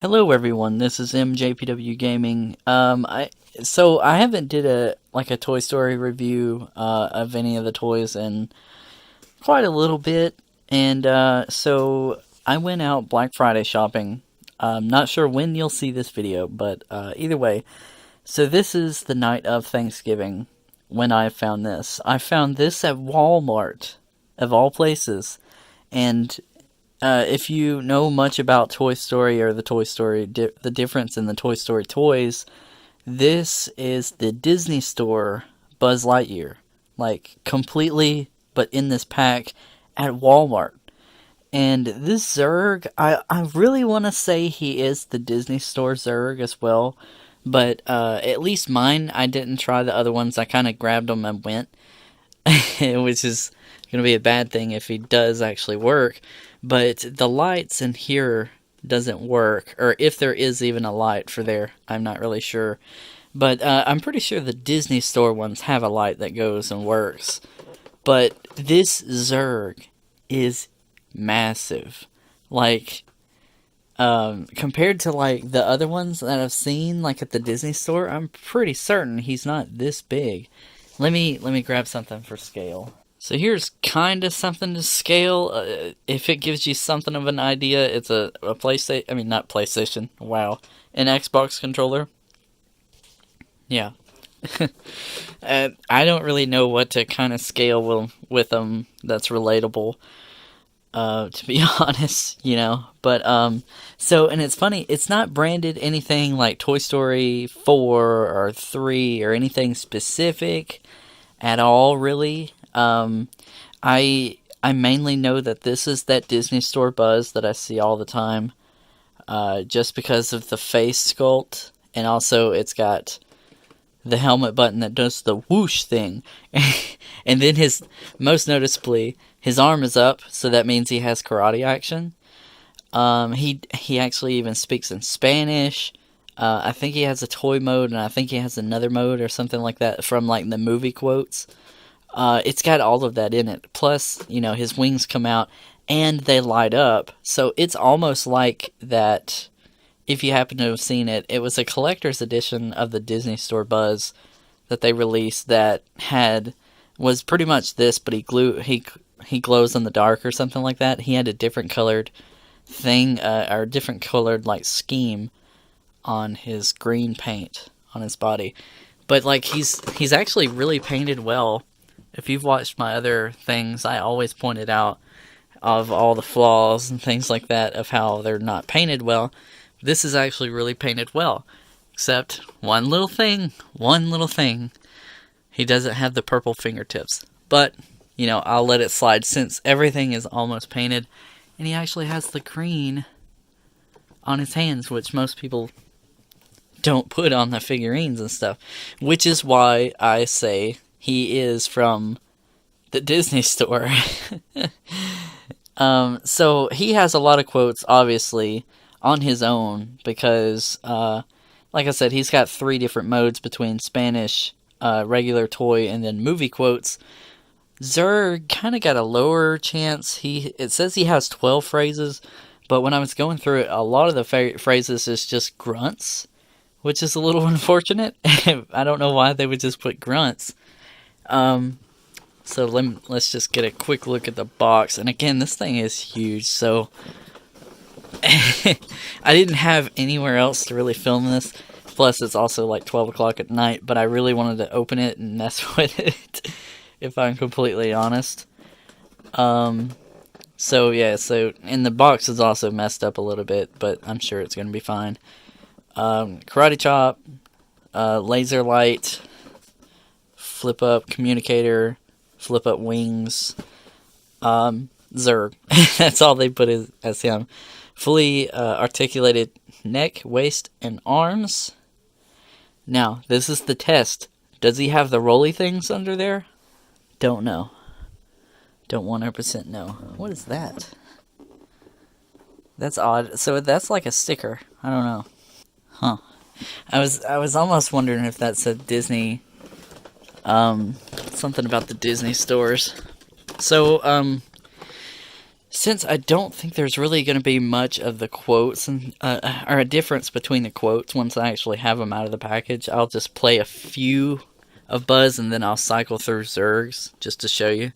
Hello everyone, this is MJPWGaming. I haven't did a Toy Story review of any of the toys in quite a little bit, and so I went out Black Friday shopping. I'm not sure when you'll see this video, but either way, so this is the night of Thanksgiving when I found this. I found this at Walmart, of all places, and if you know much about Toy Story or the Toy Story, the difference in the Toy Story toys, this is the Disney Store Buzz Lightyear. Like, completely, but in this pack at Walmart. And this Zurg, I really want to say he is the Disney Store Zurg as well. But at least mine, I didn't try the other ones. I kind of grabbed them and went. Which is going to be a bad thing if he does actually work. But the lights in here doesn't work, or if there is even a light for there, I'm not really sure. But I'm pretty sure the Disney Store ones have a light that goes and works. But this Zurg is massive. Like, compared to like the other ones that I've seen, like at the Disney Store, I'm pretty certain he's not this big. Let me grab something for scale. So here's kind of something to scale. If it gives you something of an idea, it's a PlayStation. I mean, not PlayStation. Wow, an Xbox controller. Yeah. I don't really know what to kind of scale with them that's relatable. To be honest, you know. But so, and it's funny. It's not branded anything like Toy Story 4 or 3 or anything specific at all, really. I mainly know that this is that Disney Store Buzz that I see all the time, just because of the face sculpt, and also it's got the helmet button that does the whoosh thing, and then most noticeably, his arm is up, so that means he has karate action. He actually even speaks in Spanish. I think he has a toy mode, and I think he has another mode or something like that from like the movie quotes. It's got all of that in it. Plus, you know, his wings come out and they light up. So it's almost like that. If you happen to have seen it, it was a collector's edition of the Disney Store Buzz that they released that was pretty much this, but he glows in the dark or something like that. He had a different colored thing, or different colored like scheme on his green paint on his body. But like he's actually really painted well. If you've watched my other things, I always pointed out of all the flaws and things like that of how they're not painted well. This is actually really painted well. Except one little thing. He doesn't have the purple fingertips. But, you know, I'll let it slide since everything is almost painted. And he actually has the green on his hands, which most people don't put on the figurines and stuff. Which is why I say he is from the Disney Store. So he has a lot of quotes, obviously, on his own, because, like I said, he's got 3 different modes between Spanish, regular toy, and then movie quotes. Zurg kind of got a lower chance. It says he has 12 phrases, but when I was going through it, a lot of the phrases is just grunts, which is a little unfortunate. I don't know why they would just put grunts. So let's just get a quick look at the box. And again, this thing is huge, so I didn't have anywhere else to really film this. Plus, it's also like 12 o'clock at night, but I really wanted to open it and mess with it, if I'm completely honest. So yeah, and the box is also messed up a little bit, but I'm sure it's going to be fine. Karate chop, laser light, flip up communicator, flip up wings, Zurg. That's all they put as him. Fully articulated neck, waist, and arms. Now, this is the test. Does he have the rolly things under there? Don't know. Don't 100% know. What is that? That's odd. So that's like a sticker. I don't know. Huh. I was almost wondering if that said Disney. Something about the Disney stores. So, Since I don't think there's really going to be much of the quotes and or a difference between the quotes once I actually have them out of the package, I'll just play a few of Buzz and then I'll cycle through Zurg's just to show you.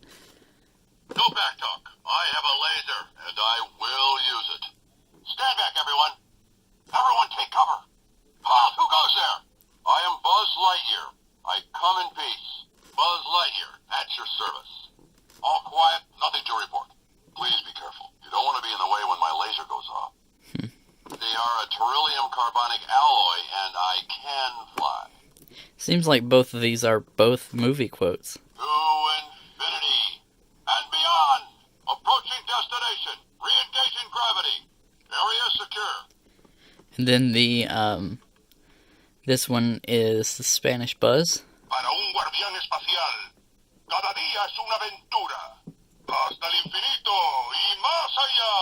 No back talk. I have a laser, and I will use it. Stand back, everyone. Everyone take cover. Pause, who goes there? I am Buzz Lightyear. I come in peace. Buzz Lightyear, at your service. All quiet, nothing to report. Please be careful. You don't want to be in the way when my laser goes off. They are a beryllium carbonic alloy, and I can fly. Seems like both of these are both movie quotes. To infinity and beyond. Approaching destination. Re-engaging gravity. Area secure. And then the this one is the Spanish Buzz. Para un guardián espacial, cada día es una aventura. Hasta el infinito y más allá.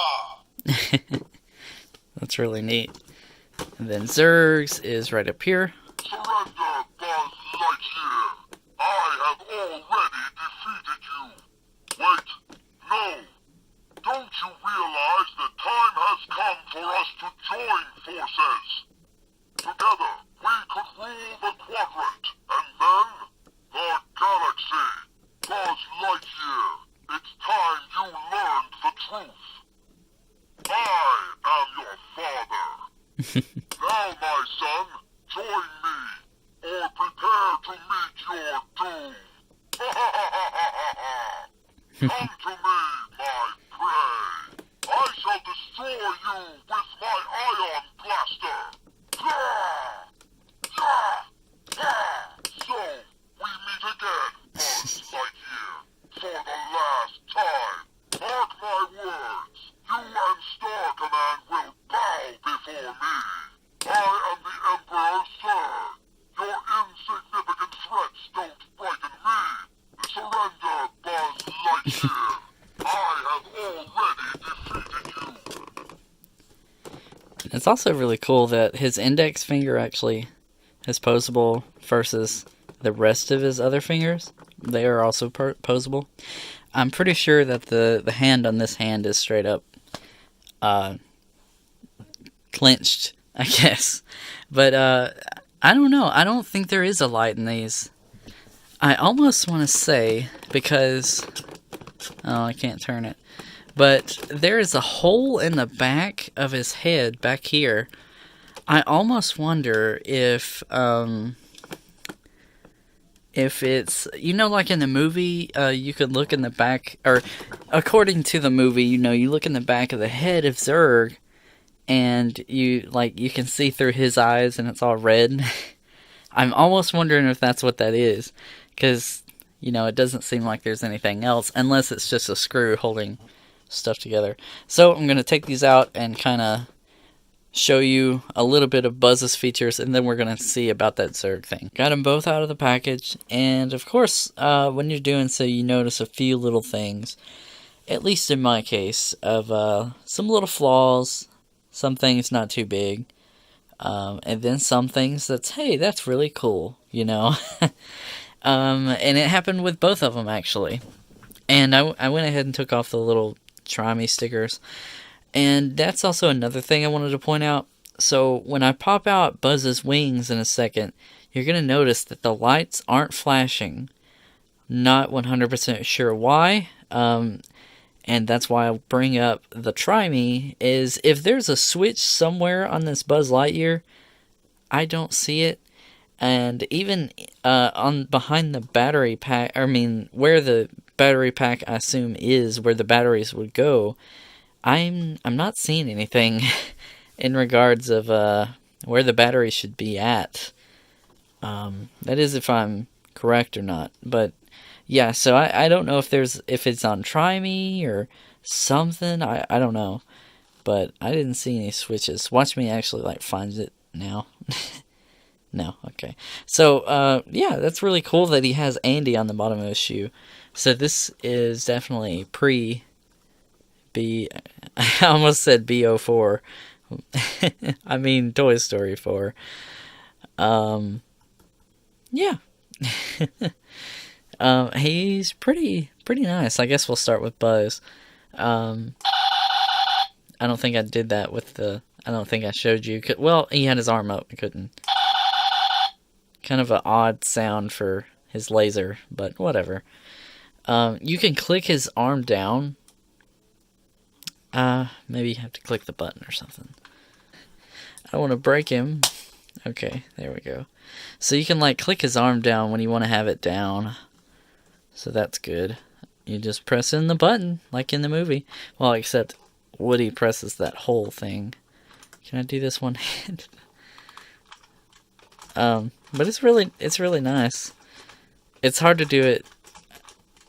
That's really neat. And then Zurg's is right up here. Surrender, Buzz Lightyear. I have already defeated you. Wait, no. Don't you realize the time has come for us to join forces? Together, we could rule the quadrant, and then the galaxy. Buzz Lightyear, it's time you learned the truth. I am your father. Now, my son, join me, or prepare to meet your doom. Come to me, my prey. I shall destroy you with my ion blaster. So, we meet again, Buzz Lightyear, for the last time. Mark my words, you and Star Command will bow before me. I am the Emperor Zurg. Your insignificant threats don't frighten me. Surrender, Buzz Lightyear. I have already defeated you. It's also really cool that his index finger actually is posable versus the rest of his other fingers. They are also posable. I'm pretty sure that the hand on this hand is straight up clenched, I guess. But I don't know. I don't think there is a light in these. I almost want to say, because... Oh, I can't turn it. But there is a hole in the back of his head, back here. I almost wonder if it's, you know, like in the movie, you could look in the back, or according to the movie, you know, you look in the back of the head of Zurg, and you can see through his eyes, and it's all red. I'm almost wondering if that's what that is, because, you know, it doesn't seem like there's anything else, unless it's just a screw holding stuff together. So I'm going to take these out and kind of show you a little bit of Buzz's features, and then we're going to see about that Zurg thing. Got them both out of the package, and of course, when you're doing so, you notice a few little things, at least in my case, of some little flaws, some things not too big, and then some things that's, hey, that's really cool, you know? And it happened with both of them, actually. And I went ahead and took off the little Try Me stickers. And that's also another thing I wanted to point out. So when I pop out Buzz's wings in a second, you're going to notice that the lights aren't flashing. Not 100% sure why. And that's why I'll bring up the Try Me, is if there's a switch somewhere on this Buzz Lightyear, I don't see it. And even on behind the battery pack, where the battery pack, I assume, is where the batteries would go, I'm not seeing anything in regards of where the battery should be at. That is if I'm correct or not. But yeah, so I don't know if it's on Try Me or something. I don't know. But I didn't see any switches. Watch me actually find it now. No, okay. So, yeah, that's really cool that he has Andy on the bottom of his shoe. So this is definitely I almost said BO4. I mean Toy Story 4. Yeah. He's pretty nice. I guess we'll start with Buzz. I don't think I did that with the... I don't think I showed you. Well, he had his arm up. I couldn't. Kind of an odd sound for his laser, but whatever. You can click his arm down. Maybe you have to click the button or something. I don't want to break him. Okay, there we go. So you can like click his arm down when you want to have it down. So that's good. You just press in the button, like in the movie. Well, except Woody presses that whole thing. Can I do this one hand? But it's really nice. It's hard to do it.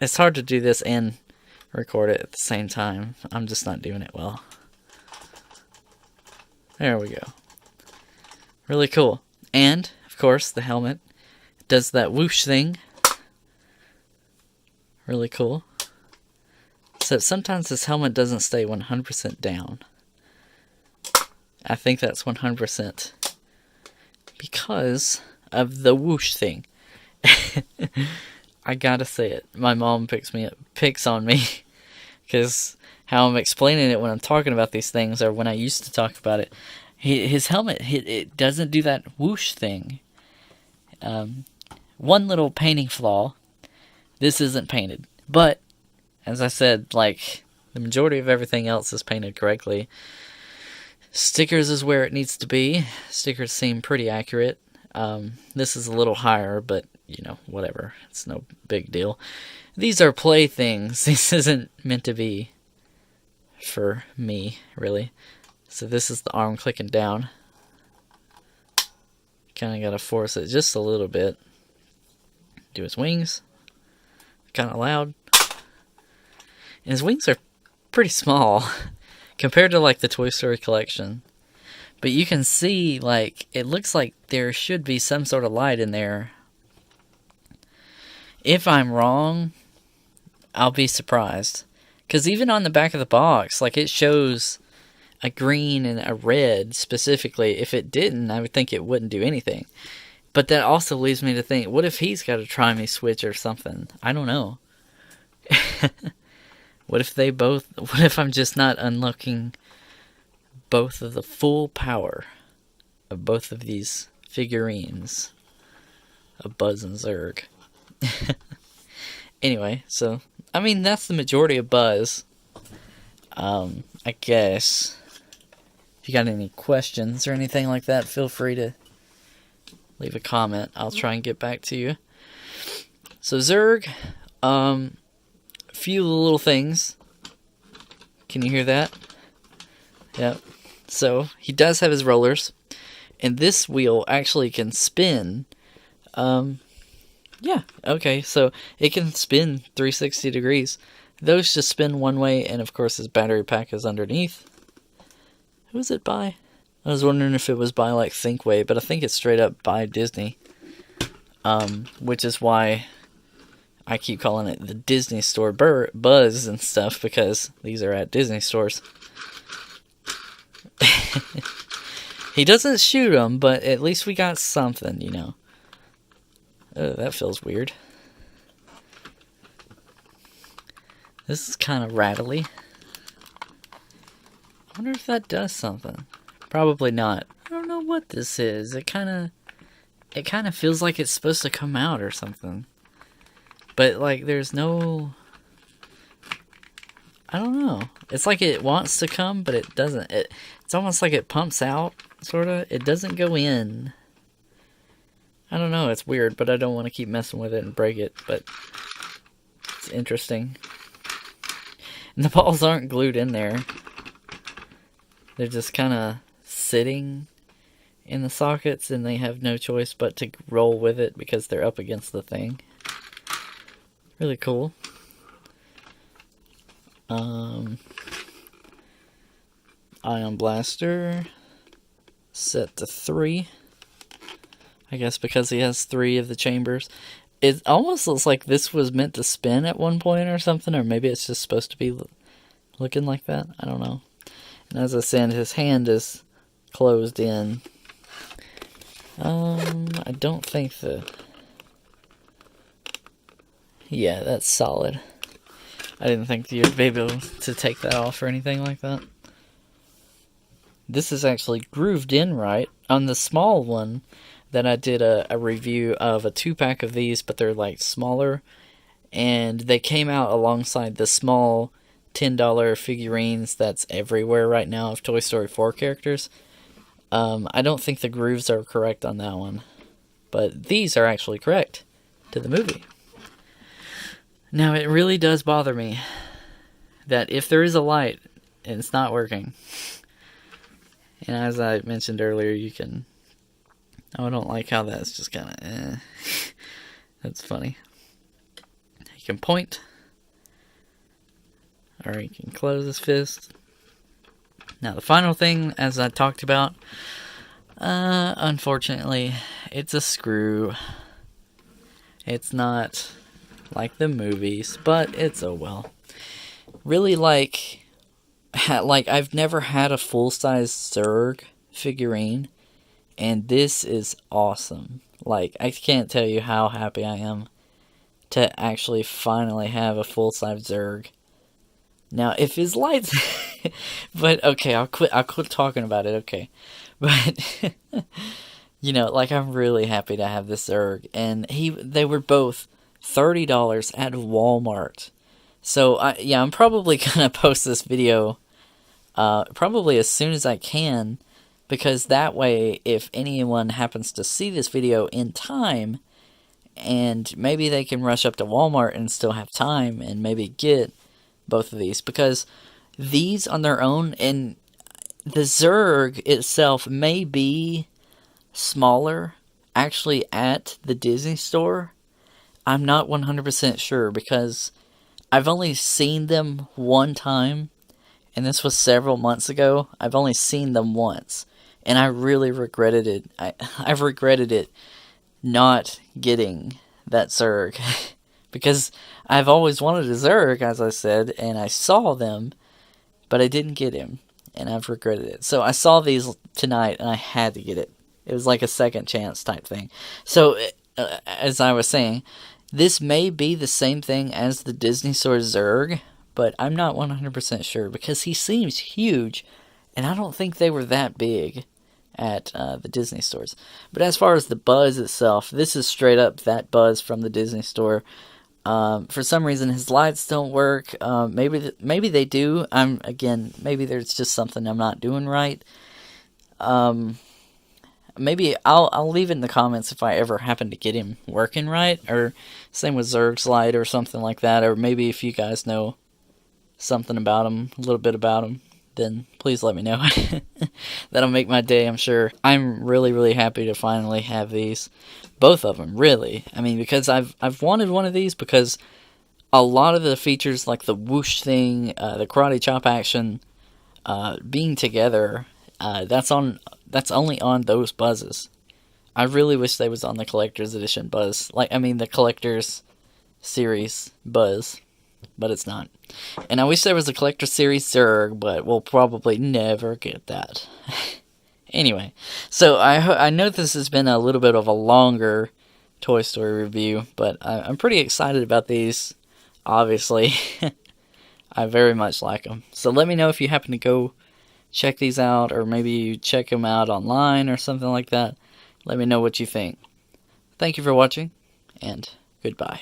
It's hard to do this and record it at the same time. I'm just not doing it well. There we go. Really cool. And, of course, the helmet does that whoosh thing. Really cool. So sometimes this helmet doesn't stay 100% down. I think that's 100% because of the whoosh thing. I gotta say it. My mom picks on me because how I'm explaining it when I'm talking about these things, or when I used to talk about it. His helmet, it doesn't do that whoosh thing. One little painting flaw. This isn't painted, but as I said, like the majority of everything else is painted correctly. Stickers is where it needs to be. Stickers seem pretty accurate. This is a little higher, but you know, whatever. It's no big deal. These are playthings. This isn't meant to be for me, really. So this is the arm clicking down. Kind of gotta force it just a little bit. Do his wings. Kind of loud. And his wings are pretty small compared to like the Toy Story collection. But you can see, like, it looks like there should be some sort of light in there. If I'm wrong, I'll be surprised. Because even on the back of the box, like, it shows a green and a red specifically. If it didn't, I would think it wouldn't do anything. But that also leads me to think, what if he's got a try-me switch or something? I don't know. What if I'm just not unlocking both of the full power of both of these figurines of Buzz and Zurg? Anyway, so, I mean, that's the majority of Buzz. I guess, if you got any questions or anything like that, feel free to leave a comment. I'll try and get back to you. So Zurg, a few little things. Can you hear that? Yep. So he does have his rollers, and this wheel actually can spin. Yeah, okay, so it can spin 360 degrees. Those just spin one way, and of course his battery pack is underneath. Who is it by? I was wondering if it was by like Thinkway, but I think it's straight up by Disney. Which is why I keep calling it the Disney Store Buzz and stuff, because these are at Disney stores. He doesn't shoot them, but at least we got something, you know. That feels weird. This is kind of rattly. I wonder if that does something. Probably not. I don't know what this is. It kind of feels like it's supposed to come out or something. But like there's no... I don't know. It's like it wants to come, but it doesn't. It's almost like it pumps out, sort of. It doesn't go in. I don't know. It's weird, but I don't want to keep messing with it and break it. But it's interesting. And the balls aren't glued in there. They're just kind of sitting in the sockets, and they have no choice but to roll with it because they're up against the thing. Really cool. Ion blaster set to 3. I guess because he has 3 of the chambers. It almost looks like this was meant to spin at one point or something, or maybe it's just supposed to be looking like that. I don't know. And as I said, his hand is closed in. I don't think yeah, that's solid. I didn't think you'd be able to take that off or anything like that. This is actually grooved in right. On the small one, that I did a review of a 2-pack of these, but they're like smaller. And they came out alongside the small $10 figurines that's everywhere right now of Toy Story 4 characters. I don't think the grooves are correct on that one. But these are actually correct to the movie. Now, it really does bother me that if there is a light and it's not working, and as I mentioned earlier, you can... Oh, I don't like how that's just kind of... That's funny. You can point. Or you can close his fist. Now, the final thing, as I talked about, unfortunately, it's a screw. It's not like the movies, but it's oh well. Really like I've never had a full-size Zurg figurine, and this is awesome. Like, I can't tell you how happy I am to actually finally have a full-size Zurg. Now, if his lights... but, okay, I'll quit talking about it, okay. But, you know, like, I'm really happy to have this Zurg. And they were both $30 at Walmart. So, I'm probably going to post this video probably as soon as I can. Because that way, if anyone happens to see this video in time, and maybe they can rush up to Walmart and still have time and maybe get both of these. Because these on their own, and the Zurg itself may be smaller actually at the Disney store. I'm not 100% sure because I've only seen them one time, and this was several months ago. I've only seen them once, and I really regretted it. I've regretted it not getting that Zurg because I've always wanted a Zurg, as I said, and I saw them, but I didn't get him, and I've regretted it. So I saw these tonight, and I had to get it. It was like a second chance type thing. So, as I was saying, this may be the same thing as the Disney Store Zurg, but I'm not 100% sure because he seems huge, and I don't think they were that big at the Disney stores. But as far as the Buzz itself, this is straight up that Buzz from the Disney Store. For some reason, his lights don't work. Maybe they do. Maybe there's just something I'm not doing right. Maybe I'll leave it in the comments if I ever happen to get him working right, or same with Zurg's light or something like that, or maybe if you guys know something about him, a little bit about him, then please let me know. That'll make my day, I'm sure. I'm really, really happy to finally have these. Both of them, really. I mean, because I've wanted one of these because a lot of the features, like the whoosh thing, the karate chop action, being together, that's only on those Buzzes. I really wish they was on the Collector's Edition Buzz. The Collector's Series Buzz. But it's not. And I wish there was a Collector Series Zurg, but we'll probably never get that. Anyway, so I know this has been a little bit of a longer Toy Story review, but I'm pretty excited about these, obviously. I very much like them. So let me know if you happen to go check these out, or maybe you check them out online or something like that. Let me know what you think. Thank you for watching, and goodbye.